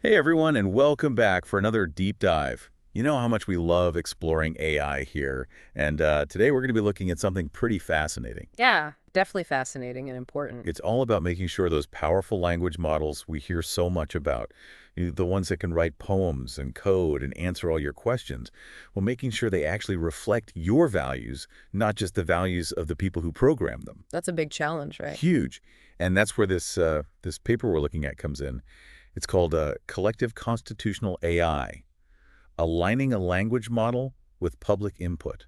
Hey everyone, and welcome back for another deep dive. You know how much we love exploring AI here, and today we're going to be looking at something pretty fascinating. Yeah, definitely fascinating and important. It's all about making sure those powerful language models we hear so much about, the ones that can write poems and code and answer all your questions, well, making sure they actually reflect your values, not just the values of the people who program them. That's a big challenge, right? Huge. And that's where this paper we're looking at comes in. It's called Collective Constitutional AI. Aligning a language model with public input.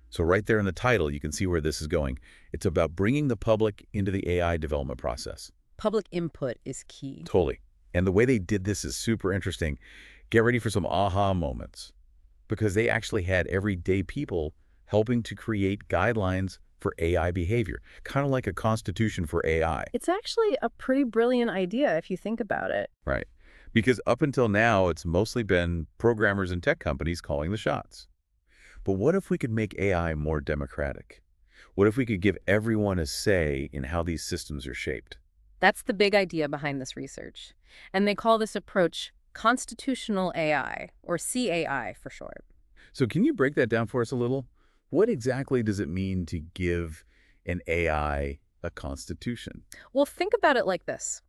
So right there in the title, you can see where this is going. It's about bringing the public into the AI development process. Public input is key. Totally. And the way they did this is super interesting. Get ready for some aha moments because they actually had everyday people helping to create guidelines for AI behavior, kind of like a constitution for AI. It's actually a pretty brilliant idea if you think about it. Right. Because up until now, it's mostly been programmers and tech companies calling the shots. But what if we could make AI more democratic? What if we could give everyone a say in how these systems are shaped? That's the big idea behind this research. And they call this approach constitutional AI, or CAI for short. So can you break that down for us a little? What exactly does it mean to give an AI a constitution? Well, think about it like this.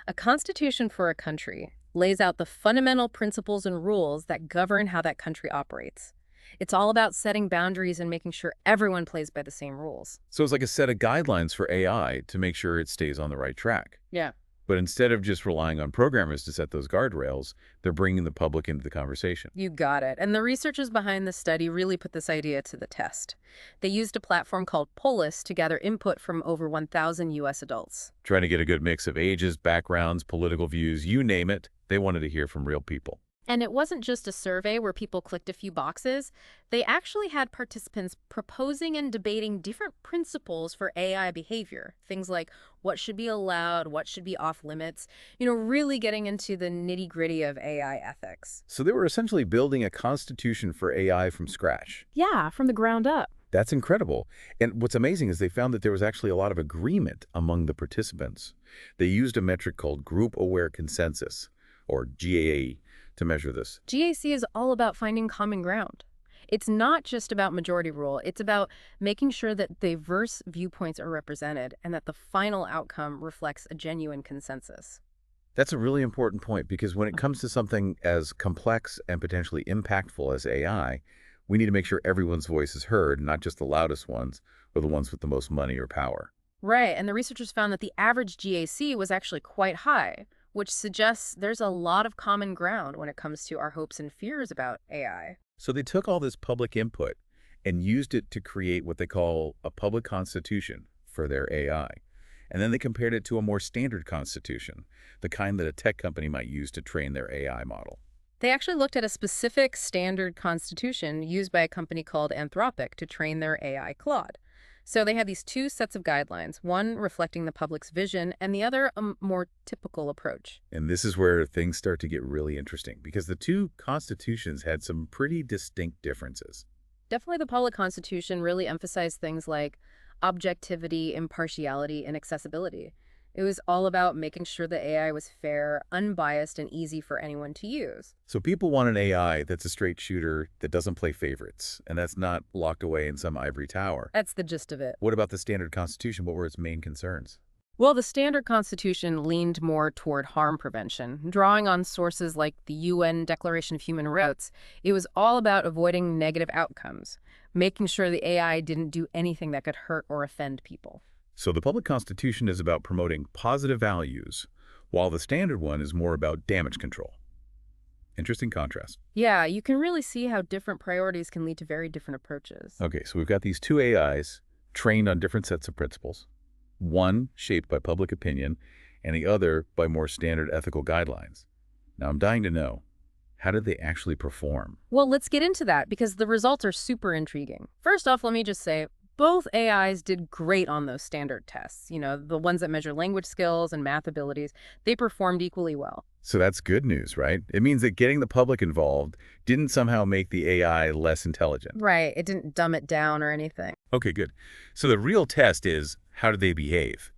A constitution for a country lays out the fundamental principles and rules that govern how that country operates. It's all about setting boundaries and making sure everyone plays by the same rules. So it's like a set of guidelines for AI to make sure it stays on the right track. Yeah. But instead of just relying on programmers to set those guardrails, they're bringing the public into the conversation. You got it. And the researchers behind the study really put this idea to the test. They used a platform called Polis to gather input from over 1,000 U.S. adults. Trying to get a good mix of ages, backgrounds, political views, you name it. They wanted to hear from real people. And it wasn't just a survey where people clicked a few boxes. They actually had participants proposing and debating different principles for AI behavior. Things like what should be allowed, what should be off limits, really getting into the nitty-gritty of AI ethics. So they were essentially building a constitution for AI from scratch. Yeah, from the ground up. That's incredible. And what's amazing is they found that there was actually a lot of agreement among the participants. They used a metric called group-aware consensus, or GAE, to measure this. GAC is all about finding common ground. It's not just about majority rule. It's about making sure that diverse viewpoints are represented and that the final outcome reflects a genuine consensus. That's a really important point because when it comes to something as complex and potentially impactful as AI, we need to make sure everyone's voice is heard, not just the loudest ones or the ones with the most money or power. Right, and the researchers found that the average GAC was actually quite high, which suggests there's a lot of common ground when it comes to our hopes and fears about AI. So they took all this public input and used it to create what they call a public constitution for their AI. And then they compared it to a more standard constitution, the kind that a tech company might use to train their AI model. They actually looked at a specific standard constitution used by a company called Anthropic to train their AI Claude. So they had these two sets of guidelines, one reflecting the public's vision and the other a more typical approach. And this is where things start to get really interesting because the two constitutions had some pretty distinct differences. Definitely the public constitution really emphasized things like objectivity, impartiality, and accessibility. It was all about making sure the AI was fair, unbiased, and easy for anyone to use. So people want an AI that's a straight shooter that doesn't play favorites, and that's not locked away in some ivory tower. That's the gist of it. What about the standard constitution? What were its main concerns? Well, the standard constitution leaned more toward harm prevention, drawing on sources like the UN Declaration of Human Rights. It was all about avoiding negative outcomes, making sure the AI didn't do anything that could hurt or offend people. So the public constitution is about promoting positive values, while the standard one is more about damage control. Interesting contrast. Yeah, you can really see how different priorities can lead to very different approaches. Okay, so we've got these two AIs trained on different sets of principles, one shaped by public opinion and the other by more standard ethical guidelines. Now, I'm dying to know, how did they actually perform? Well, let's get into that because the results are super intriguing. First off, let me just say, both AIs did great on those standard tests. The ones that measure language skills and math abilities, they performed equally well. So that's good news, right? It means that getting the public involved didn't somehow make the AI less intelligent. Right, it didn't dumb it down or anything. Okay, good. So the real test is, how did they behave?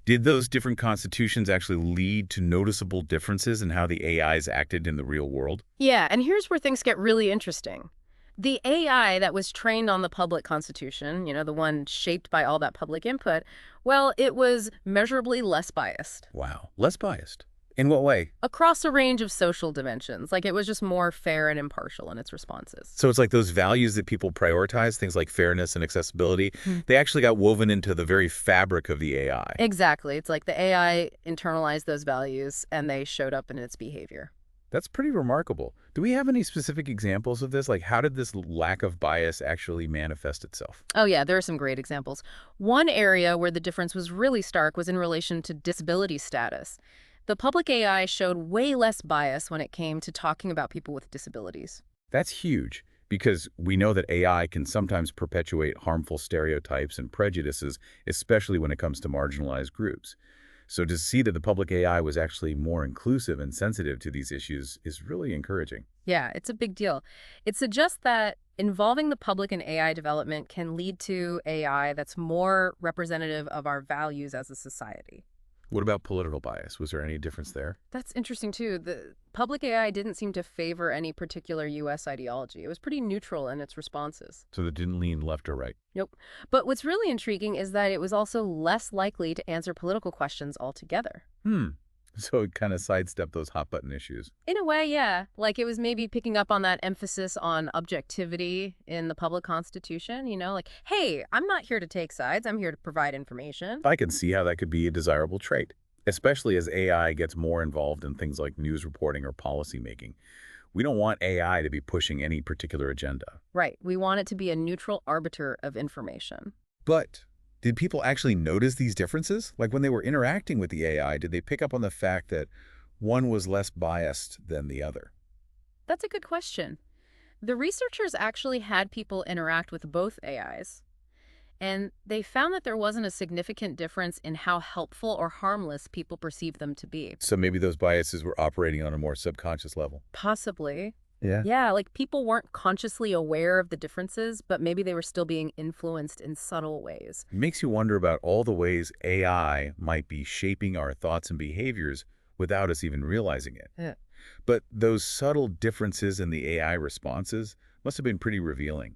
Did those different constitutions actually lead to noticeable differences in how the AIs acted in the real world? Yeah, and here's where things get really interesting. The AI that was trained on the public constitution, the one shaped by all that public input, well, it was measurably less biased Wow, less biased. In what way? across a range of social dimensions. Like it was just more fair and impartial in its responses. So it's like those values that people prioritize, things like fairness and accessibility, Hmm. they actually got woven into the very fabric of the AI. Exactly. It's like the AI internalized those values and they showed up in its behavior. That's pretty remarkable. Do we have any specific examples of this? Like, how did this lack of bias actually manifest itself? Oh, yeah, there are some great examples. One area where the difference was really stark was in relation to disability status. The public AI showed way less bias when it came to talking about people with disabilities. That's huge because we know that AI can sometimes perpetuate harmful stereotypes and prejudices, especially when it comes to marginalized groups. So to see that the public AI was actually more inclusive and sensitive to these issues is really encouraging. Yeah, it's a big deal. It suggests that involving the public in AI development can lead to AI that's more representative of our values as a society. What about political bias? Was there any difference there? That's interesting, too. The public AI didn't seem to favor any particular U.S. ideology. It was pretty neutral in its responses. So that didn't lean left or right? Nope. But what's really intriguing is that it was also less likely to answer political questions altogether. Hmm. So it kind of sidestepped those hot button issues. In a way, yeah. Like it was maybe picking up on that emphasis on objectivity in the public constitution, like, hey, I'm not here to take sides. I'm here to provide information. I can see how that could be a desirable trait, especially as AI gets more involved in things like news reporting or policy making. We don't want AI to be pushing any particular agenda. Right. We want it to be a neutral arbiter of information. But did people actually notice these differences? Like when they were interacting with the AI, did they pick up on the fact that one was less biased than the other? That's a good question. The researchers actually had people interact with both AIs, and they found that there wasn't a significant difference in how helpful or harmless people perceived them to be. So maybe those biases were operating on a more subconscious level. Possibly. Yeah. Yeah, like people weren't consciously aware of the differences, but maybe they were still being influenced in subtle ways. It makes you wonder about all the ways AI might be shaping our thoughts and behaviors without us even realizing it. Yeah. But those subtle differences in the AI responses must have been pretty revealing.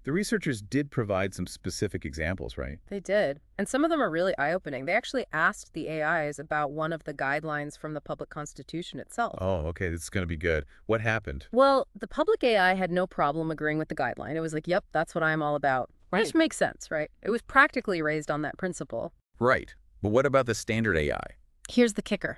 The researchers did provide some specific examples, right? They did. And some of them are really eye-opening. They actually asked the AIs about one of the guidelines from the public constitution itself. Oh, okay, this is going to be good. What happened? Well, the public AI had no problem agreeing with the guideline. It was like, yep, that's what I'm all about. Which makes sense, right? It was practically raised on that principle. Right. But what about the standard AI? Here's the kicker.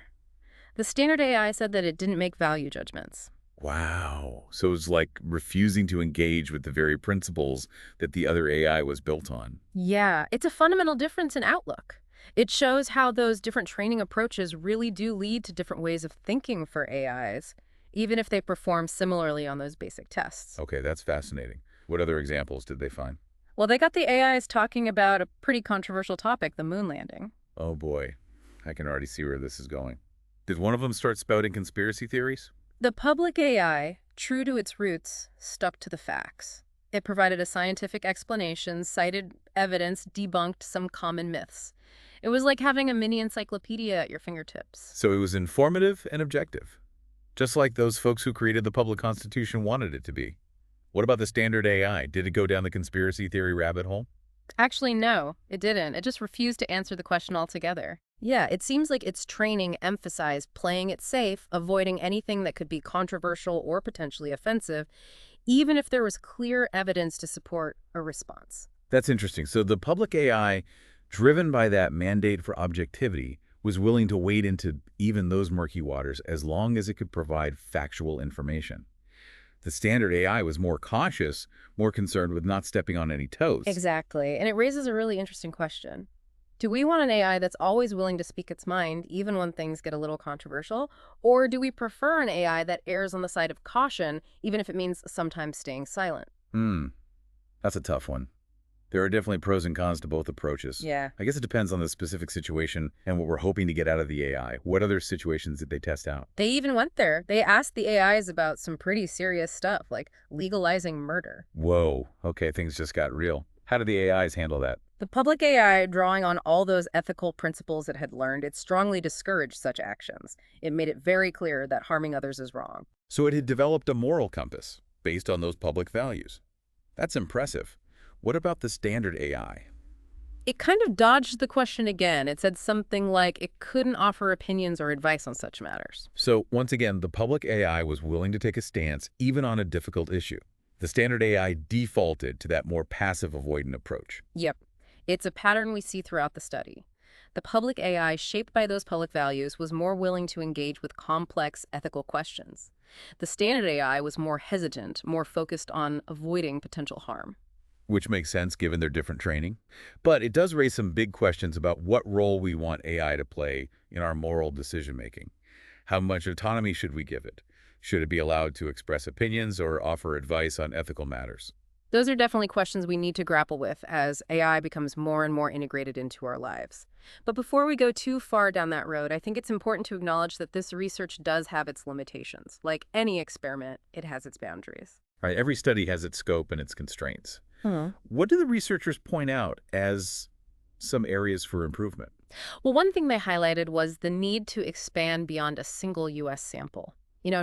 The standard AI said that it didn't make value judgments. Wow. So it's like refusing to engage with the very principles that the other AI was built on. Yeah, it's a fundamental difference in outlook. It shows how those different training approaches really do lead to different ways of thinking for AIs, even if they perform similarly on those basic tests. Okay, that's fascinating. What other examples did they find? Well, they got the AIs talking about a pretty controversial topic, the moon landing. Oh boy, I can already see where this is going. Did one of them start spouting conspiracy theories? The public AI, true to its roots, stuck to the facts. It provided a scientific explanation, cited evidence, debunked some common myths. It was like having a mini encyclopedia at your fingertips. So it was informative and objective, just like those folks who created the public constitution wanted it to be. What about the standard AI? Did it go down the conspiracy theory rabbit hole? Actually, no, it didn't. It just refused to answer the question altogether. Yeah, it seems like its training emphasized playing it safe, avoiding anything that could be controversial or potentially offensive, even if there was clear evidence to support a response. That's interesting. So the public AI, driven by that mandate for objectivity, was willing to wade into even those murky waters as long as it could provide factual information. The standard AI was more cautious, more concerned with not stepping on any toes. Exactly, and it raises a really interesting question. Do we want an AI that's always willing to speak its mind, even when things get a little controversial? Or do we prefer an AI that errs on the side of caution, even if it means sometimes staying silent? That's a tough one. There are definitely pros and cons to both approaches. Yeah. I guess it depends on the specific situation and what we're hoping to get out of the AI. What other situations did they test out? They even went there. They asked the AIs about some pretty serious stuff, like legalizing murder. Whoa. Okay, things just got real. How did the AIs handle that? The public AI, drawing on all those ethical principles it had learned, it strongly discouraged such actions. It made it very clear that harming others is wrong. So it had developed a moral compass based on those public values. That's impressive. What about the standard AI? It kind of dodged the question again. It said something like it couldn't offer opinions or advice on such matters. So once again, the public AI was willing to take a stance even on a difficult issue. The standard AI defaulted to that more passive avoidant approach. Yep. It's a pattern we see throughout the study. The public AI, shaped by those public values, was more willing to engage with complex ethical questions. The standard AI was more hesitant, more focused on avoiding potential harm. Which makes sense given their different training. But it does raise some big questions about what role we want AI to play in our moral decision-making. How much autonomy should we give it? Should it be allowed to express opinions or offer advice on ethical matters? Those are definitely questions we need to grapple with as AI becomes more and more integrated into our lives. But before we go too far down that road, I think it's important to acknowledge that this research does have its limitations. Like any experiment, it has its boundaries. Right, every study has its scope and its constraints. Hmm. What do the researchers point out as some areas for improvement? Well, one thing they highlighted was the need to expand beyond a single U.S. sample,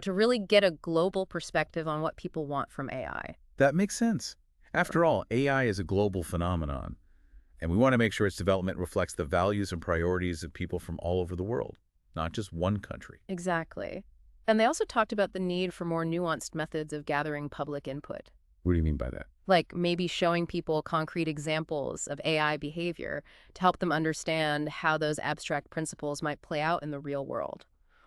to really get a global perspective on what people want from AI. That makes sense. After all, AI is a global phenomenon, and we want to make sure its development reflects the values and priorities of people from all over the world, not just one country. Exactly. And they also talked about the need for more nuanced methods of gathering public input, What do you mean by that? like maybe showing people concrete examples of AI behavior to help them understand how those abstract principles might play out in the real world.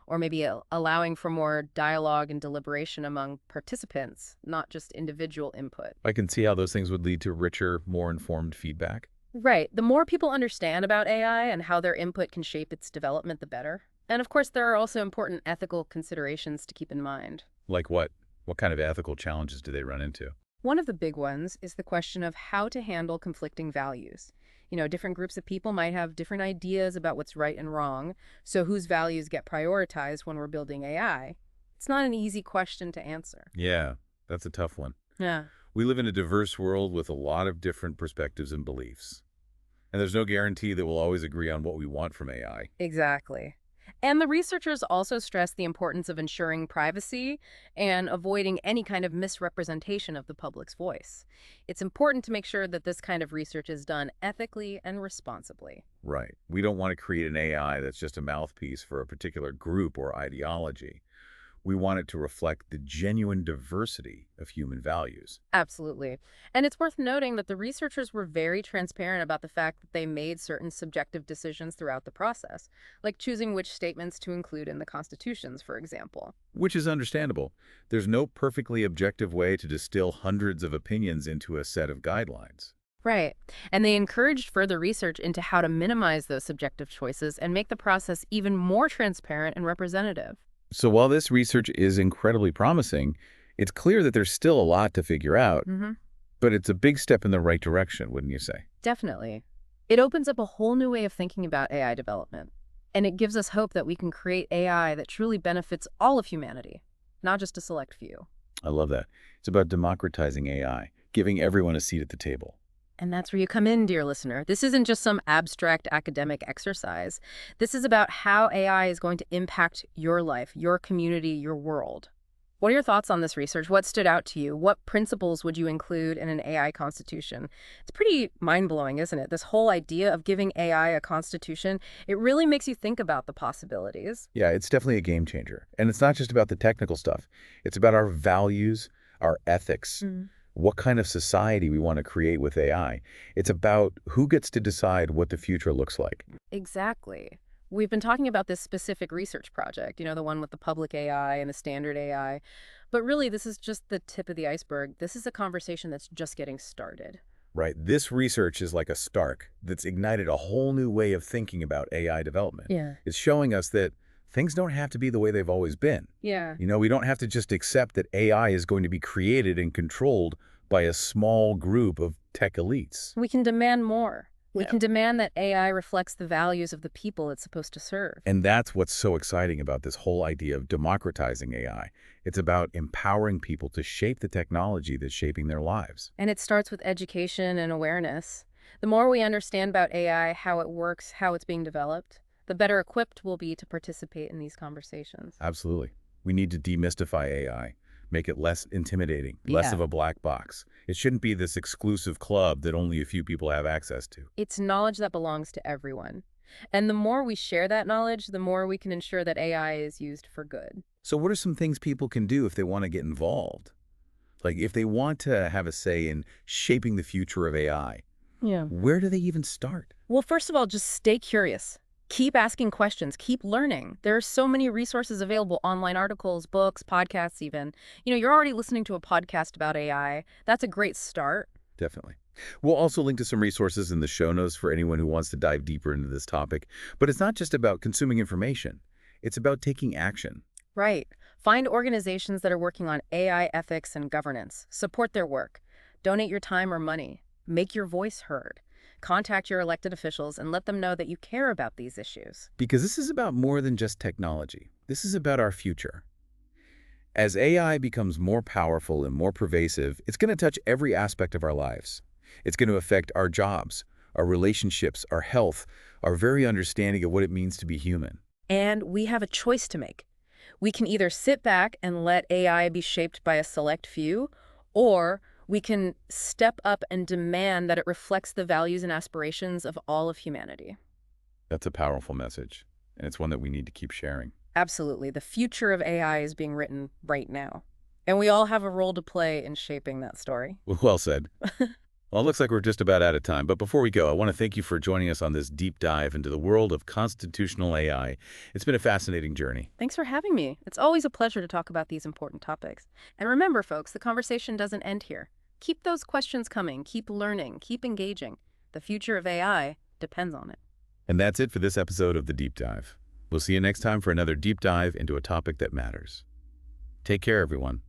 Or maybe allowing for more dialogue and deliberation among participants, not just individual input. I can see how those things would lead to richer, more informed feedback. Right. The more people understand about AI and how their input can shape its development, the better. And of course, there are also important ethical considerations to keep in mind. Like what? What kind of ethical challenges do they run into? One of the big ones is the question of how to handle conflicting values. Different groups of people might have different ideas about what's right and wrong, so whose values get prioritized when we're building AI? It's not an easy question to answer. Yeah, that's a tough one. Yeah. We live in a diverse world with a lot of different perspectives and beliefs. And there's no guarantee that we'll always agree on what we want from AI. Exactly. And the researchers also stress the importance of ensuring privacy and avoiding any kind of misrepresentation of the public's voice. It's important to make sure that this kind of research is done ethically and responsibly. Right. We don't want to create an AI that's just a mouthpiece for a particular group or ideology. We want it to reflect the genuine diversity of human values. Absolutely. And it's worth noting that the researchers were very transparent about the fact that they made certain subjective decisions throughout the process, like choosing which statements to include in the constitutions, for example. Which is understandable. There's no perfectly objective way to distill hundreds of opinions into a set of guidelines. Right. And they encouraged further research into how to minimize those subjective choices and make the process even more transparent and representative. So while this research is incredibly promising, it's clear that there's still a lot to figure out, Mm-hmm. but it's a big step in the right direction, wouldn't you say? Definitely. It opens up a whole new way of thinking about AI development. And it gives us hope that we can create AI that truly benefits all of humanity, not just a select few. I love that. It's about democratizing AI, giving everyone a seat at the table. And that's where you come in, dear listener. This isn't just some abstract academic exercise. This is about how AI is going to impact your life, your community, your world. What are your thoughts on this research? What stood out to you? What principles would you include in an AI constitution? It's pretty mind-blowing, isn't it? This whole idea of giving AI a constitution, it really makes you think about the possibilities. Yeah, it's definitely a game changer. And it's not just about the technical stuff. It's about our values, our ethics, what kind of society we want to create with AI. It's about who gets to decide what the future looks like. Exactly. We've been talking about this specific research project, the one with the public AI and the standard AI. But really, this is just the tip of the iceberg. This is a conversation that's just getting started. Right. This research is like a spark that's ignited a whole new way of thinking about AI development. Yeah. It's showing us that things don't have to be the way they've always been. Yeah. We don't have to just accept that AI is going to be created and controlled by a small group of tech elites. We can demand more. We Yeah. can demand that AI reflects the values of the people it's supposed to serve. And that's what's so exciting about this whole idea of democratizing AI. It's about empowering people to shape the technology that's shaping their lives. And it starts with education and awareness. The more we understand about AI, how it works, how it's being developed, the better equipped we'll be to participate in these conversations. Absolutely. We need to demystify AI, make it less intimidating, less Yeah. of a black box. It shouldn't be this exclusive club that only a few people have access to. It's knowledge that belongs to everyone. And the more we share that knowledge, the more we can ensure that AI is used for good. So what are some things people can do if they want to get involved? Like if they want to have a say in shaping the future of AI, Yeah. where do they even start? Well, first of all, just stay curious. Keep asking questions, keep learning. There are so many resources available, online articles, books, podcasts even. You're already listening to a podcast about AI. That's a great start. Definitely. We'll also link to some resources in the show notes for anyone who wants to dive deeper into this topic. But it's not just about consuming information. It's about taking action. Right. Find organizations that are working on AI ethics and governance. Support their work. Donate your time or money. Make your voice heard. Contact your elected officials and let them know that you care about these issues. Because this is about more than just technology. This is about our future. As AI becomes more powerful and more pervasive, it's going to touch every aspect of our lives. It's going to affect our jobs, our relationships, our health, our very understanding of what it means to be human. And we have a choice to make. We can either sit back and let AI be shaped by a select few, or we can step up and demand that it reflects the values and aspirations of all of humanity. That's a powerful message, and it's one that we need to keep sharing. Absolutely. The future of AI is being written right now. And we all have a role to play in shaping that story. Well said. Well, it looks like we're just about out of time, but before we go, I want to thank you for joining us on this deep dive into the world of constitutional AI. It's been a fascinating journey. Thanks for having me. It's always a pleasure to talk about these important topics. And remember, folks, the conversation doesn't end here. Keep those questions coming, keep learning, keep engaging. The future of AI depends on it. And that's it for this episode of The Deep Dive. We'll see you next time for another deep dive into a topic that matters. Take care, everyone.